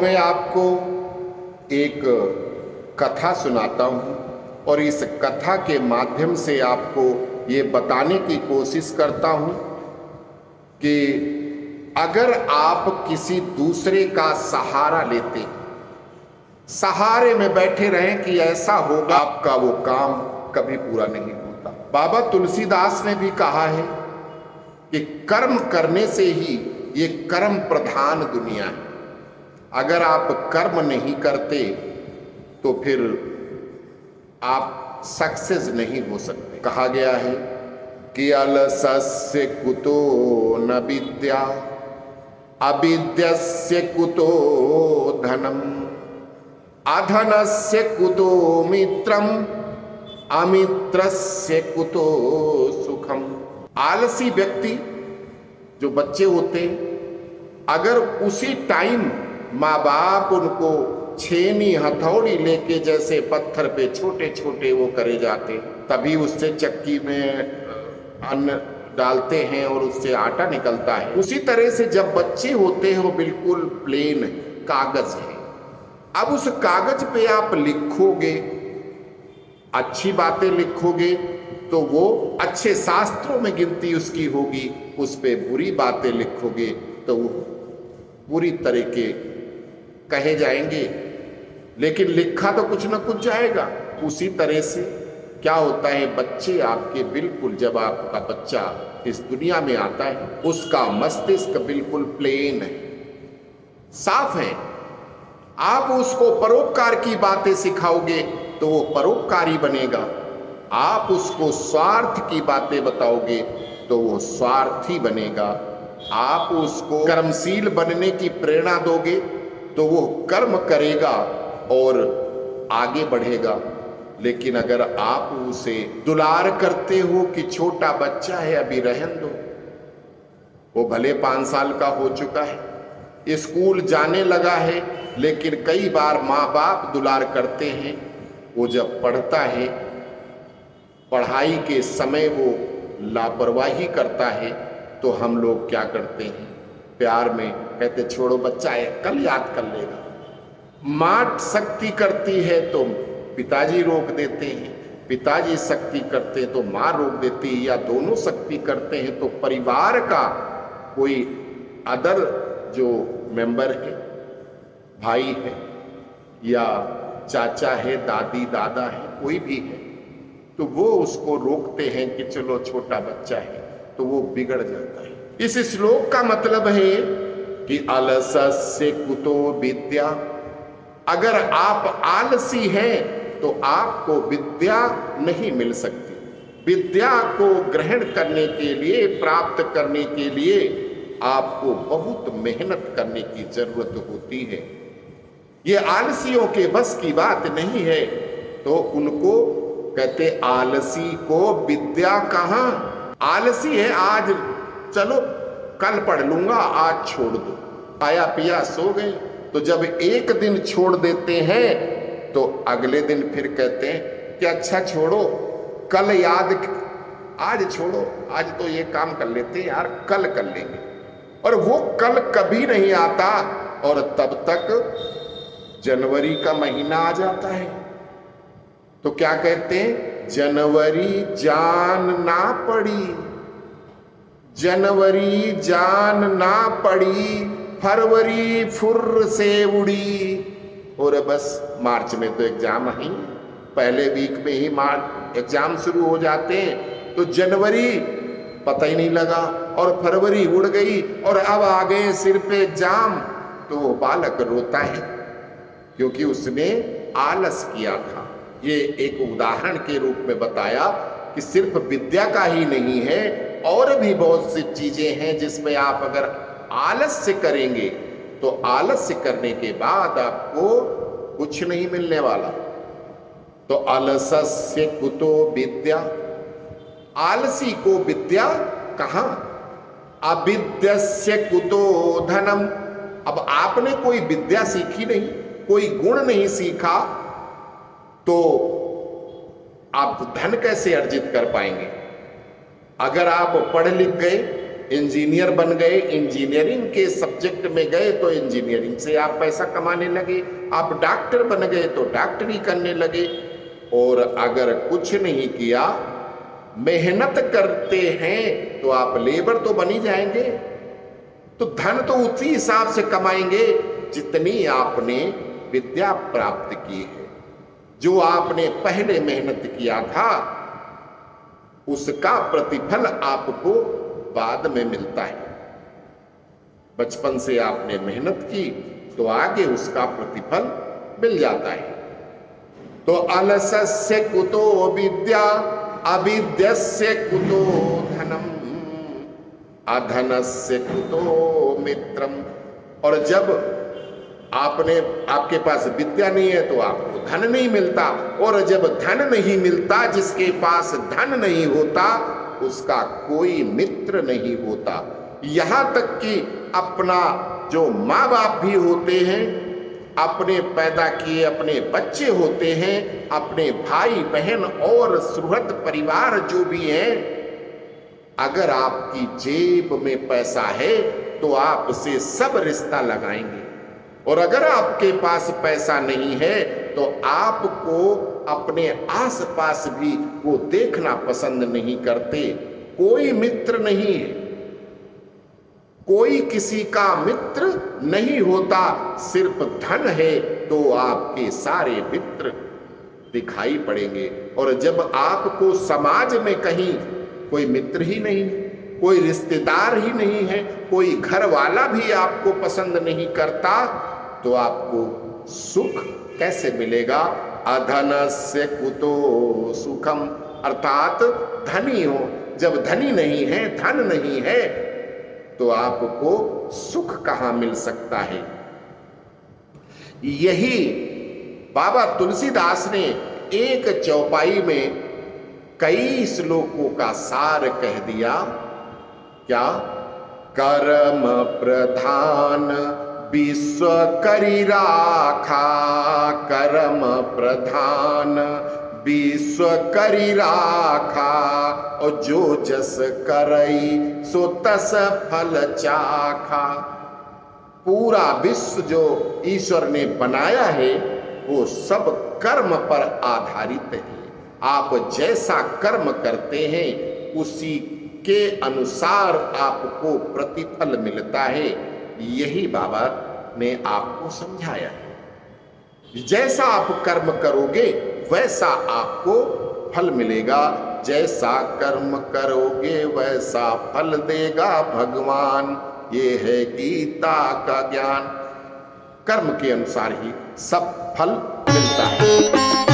मैं आपको एक कथा सुनाता हूँ और इस कथा के माध्यम से आपको ये बताने की कोशिश करता हूँ कि अगर आप किसी दूसरे का सहारा लेते, सहारे में बैठे रहें कि ऐसा होगा, आपका वो काम कभी पूरा नहीं होता। बाबा तुलसीदास ने भी कहा है कि कर्म करने से ही ये कर्म प्रधान दुनिया है। अगर आप कर्म नहीं करते तो फिर आप सक्सेस नहीं हो सकते। कहा गया है कि अलसस्य कुतो न विद्या, अविद्यस्य कुतो धनम, अधनस्य कुतो मित्रम, अमित्रस्य कुतो सुखम। आलसी व्यक्ति जो बच्चे होते हैं, अगर उसी टाइम माँ बाप उनको छेनी हथौड़ी लेके जैसे पत्थर पे छोटे छोटे वो करे जाते, तभी उससे चक्की में अन्न डालते हैं और उससे आटा निकलता है। उसी तरह से जब बच्चे होते हैं वो बिल्कुल प्लेन कागज है। अब उस कागज पे आप लिखोगे, अच्छी बातें लिखोगे तो वो अच्छे शास्त्रों में गिनती उसकी होगी, उस पे बुरी बातें लिखोगे तो वो बुरी तरह के कहे जाएंगे, लेकिन लिखा तो कुछ ना कुछ जाएगा। उसी तरह से क्या होता है, बच्चे आपके बिल्कुल, जब आपका बच्चा इस दुनिया में आता है उसका मस्तिष्क बिल्कुल प्लेन है, साफ है। आप उसको परोपकार की बातें सिखाओगे तो वो परोपकारी बनेगा, आप उसको स्वार्थ की बातें बताओगे तो वो स्वार्थी बनेगा, आप उसको कर्मशील बनने की प्रेरणा दोगे तो वो कर्म करेगा और आगे बढ़ेगा। लेकिन अगर आप उसे दुलार करते हो कि छोटा बच्चा है अभी रहन दो, वो भले 5 साल का हो चुका है, स्कूल जाने लगा है, लेकिन कई बार माँ बाप दुलार करते हैं, वो जब पढ़ता है, पढ़ाई के समय वो लापरवाही करता है तो हम लोग क्या करते हैं, प्यार में कहते छोड़ो बच्चा है कल याद कर लेगा। माँ शक्ति करती है तो पिताजी रोक देते हैं, पिताजी शक्ति करते हैं तो माँ रोक देती है, या दोनों शक्ति करते हैं तो परिवार का कोई अदर जो मेंबर है, भाई है या चाचा है, दादी दादा है, कोई भी है, तो वो उसको रोकते हैं कि चलो छोटा बच्चा है, तो वो बिगड़ जाता है। इस श्लोक का मतलब है कि अलसस्य कुतो विद्या। अगर आप आलसी हैं तो आपको विद्या नहीं मिल सकती। विद्या को ग्रहण करने के लिए, प्राप्त करने के लिए आपको बहुत मेहनत करने की जरूरत होती है। ये आलसियों के बस की बात नहीं है, तो उनको कहते आलसी को विद्या कहाँ। आलसी है, आज चलो कल पढ़ लूंगा, आज छोड़ दो, खाया पिया सो गए। तो जब एक दिन छोड़ देते हैं तो अगले दिन फिर कहते हैं कि अच्छा छोड़ो, कल याद, आज छोड़ो, आज तो ये काम कर लेते हैं यार, कल कर लेंगे, और वो कल कभी नहीं आता और तब तक जनवरी का महीना आ जाता है। तो क्या कहते हैं, जनवरी जान ना पड़ी, जनवरी जान ना पड़ी, फरवरी फुर्र से उड़ी। और बस मार्च में तो एग्जाम है, पहले वीक में ही मार्च एग्जाम शुरू हो जाते हैं, तो जनवरी पता ही नहीं लगा और फरवरी उड़ गई और अब आ गए सिर पे एग्जाम। तो वो बालक रोता है क्योंकि उसने आलस किया था। ये एक उदाहरण के रूप में बताया कि सिर्फ विद्या का ही नहीं है, और भी बहुत सी चीजें हैं जिसमें आप अगर आलस्य करेंगे तो आलस्य करने के बाद आपको कुछ नहीं मिलने वाला। तो अलसस्य कुतो विद्या, आलसी को विद्या कहाँ। अविद्यस्य कुतो धनम, अब आपने कोई विद्या सीखी नहीं, कोई गुण नहीं सीखा, तो आप धन कैसे अर्जित कर पाएंगे। अगर आप पढ़ लिख गए इंजीनियर बन गए, इंजीनियरिंग के सब्जेक्ट में गए तो इंजीनियरिंग से आप पैसा कमाने लगे, आप डॉक्टर बन गए तो डॉक्टरी करने लगे। और अगर कुछ नहीं किया, मेहनत करते हैं तो आप लेबर तो बन ही जाएंगे। तो धन तो उसी हिसाब से कमाएंगे जितनी आपने विद्या प्राप्त की है। जो आपने पहले मेहनत किया था उसका प्रतिफल आपको बाद में मिलता है। बचपन से आपने मेहनत की तो आगे उसका प्रतिफल मिल जाता है। तो अलसस्य कुतो विद्या, अविद्यस्य कुतो धनम, अधनस्य कुतो मित्रम। और जब आपके पास विद्या नहीं है तो आपको धन नहीं मिलता, और जब धन नहीं मिलता, जिसके पास धन नहीं होता उसका कोई मित्र नहीं होता। यहां तक कि अपना जो माँ बाप भी होते हैं, अपने पैदा किए अपने बच्चे होते हैं, अपने भाई बहन और सुहृद परिवार जो भी हैं, अगर आपकी जेब में पैसा है तो आपसे सब रिश्ता लगाएंगे। और अगर आपके पास पैसा नहीं है तो आपको अपने आसपास भी वो देखना पसंद नहीं करते। कोई मित्र नहीं है, कोई किसी का मित्र नहीं होता। सिर्फ धन है तो आपके सारे मित्र दिखाई पड़ेंगे। और जब आपको समाज में कहीं कोई मित्र ही नहीं है, कोई रिश्तेदार ही नहीं है, कोई घर वाला भी आपको पसंद नहीं करता, तो आपको सुख कैसे मिलेगा? अधनस्य कुतो सुखम, अर्थात धनी हो, जब धनी नहीं है, धन नहीं है, तो आपको सुख कहां मिल सकता है? यही बाबा तुलसीदास ने एक चौपाई में कई श्लोकों का सार कह दिया। क्या? कर्म प्रधान विश्व करी राखा, कर्म प्रधान विश्व करी राखा, और जो जस करई सो तस फल चाखा। पूरा विश्व जो ईश्वर ने बनाया है वो सब कर्म पर आधारित है। आप जैसा कर्म करते हैं उसी के अनुसार आपको प्रतिफल मिलता है। यही बाबा ने आपको समझाया है। जैसा आप कर्म करोगे वैसा आपको फल मिलेगा, जैसा कर्म करोगे वैसा फल देगा भगवान। ये है गीता का ज्ञान। कर्म के अनुसार ही सब फल मिलता है।